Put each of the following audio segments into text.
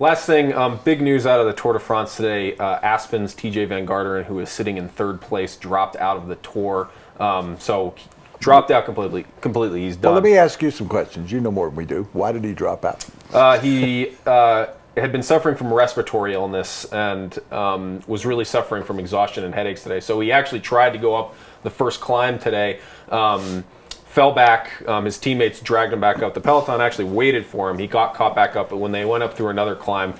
Last thing, big news out of the Tour de France today. Aspen's Tejay Van Garderen, who is sitting in third place, dropped out of the Tour. So dropped out completely. He's done. Well, let me ask you some questions. You know more than we do. Why did he drop out? He had been suffering from respiratory illness and was really suffering from exhaustion and headaches today. So he actually tried to go up the first climb today. Fell back. His teammates dragged him back up. The peloton actually waited for him. He got caught back up, but when they went up through another climb,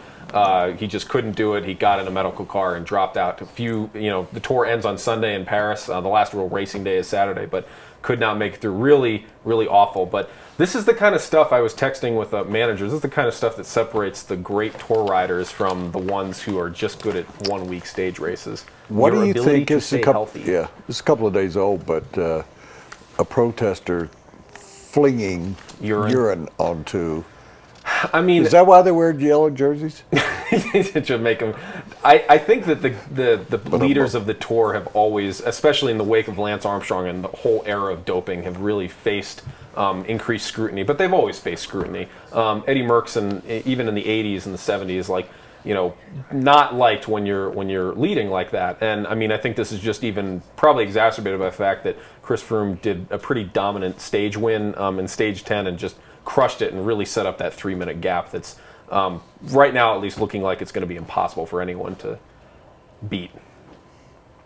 he just couldn't do it. He got in a medical car and dropped out. The Tour ends on Sunday in Paris. The last real racing day is Saturday, but could not make it through. Really, really awful. But this is the kind of stuff I was texting with managers. This is the kind of stuff that separates the great Tour riders from the ones who are just good at 1 week stage races. What do you think is a couple? Yeah, it's a couple of days old, but a protester flinging urine onto. I mean, is that why they wear yellow jerseys? To make them. I think that the leaders of the Tour have always, especially in the wake of Lance Armstrong and the whole era of doping, have really faced increased scrutiny. But they've always faced scrutiny. Eddie Merckx, and even in the '80s and the '70s, not liked when you're leading like that. And I mean, I think this is just even probably exacerbated by the fact that Chris Froome did a pretty dominant stage win in stage 10 and just crushed it and really set up that 3-minute gap that's right now at least looking like it's going to be impossible for anyone to beat.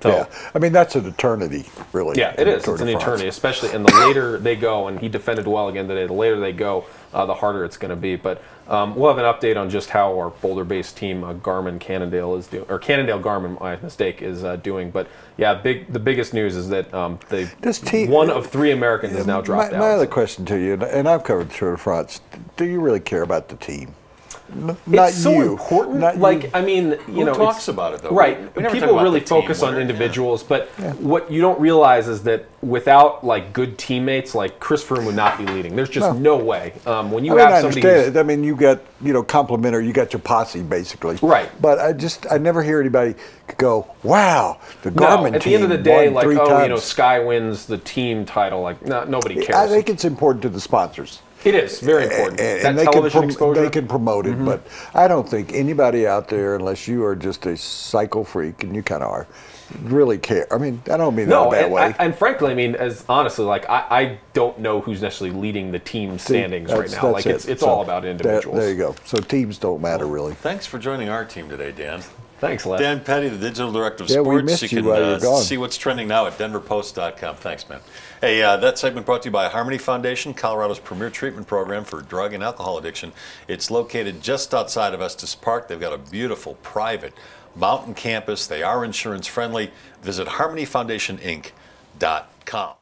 So, yeah, I mean, that's an eternity, really. Yeah, it is. It's an eternity, especially, and the later they go, and he defended well again today, the later they go, the harder it's going to be. But we'll have an update on just how our Boulder-based team, Garmin-Cannondale, is doing, or Cannondale-Garmin, my mistake, is doing. But yeah, the biggest news is that one of 3 Americans has now dropped out. My other question to you, and I've covered the Tour de France, do you really care about the team? It's so important. I mean, who talks about it though? Right. People really focus on individuals, but what you don't realize is that without good teammates, like Chris Froome would not be leading. There's just no way. When you have somebody, I mean, you got complimentary. You got your posse basically. Right. But I never hear anybody go, "Wow, the Garmin team." At the end of the day, times. Sky wins the team title. Nobody cares. I think it's important to the sponsors. It is very important. And that television exposure. They can promote it, but I don't think anybody out there, unless you are just a cycle freak, and you kind of are, really care. I mean, I don't mean that that way. And frankly, I mean, honestly, I don't know who's necessarily leading the team standings right now. It's all about individuals. There you go. So teams don't matter, really. Thanks for joining our team today, Dan. Thanks, Les. Dan Petty, the digital director of sports. We missed you while you're gone. See what's trending now at denverpost.com. Thanks, man. Hey, that segment brought to you by Harmony Foundation, Colorado's premier treatment program for drug and alcohol addiction. It's located just outside of Estes Park. They've got a beautiful private mountain campus. They are insurance friendly. Visit harmonyfoundationinc.com.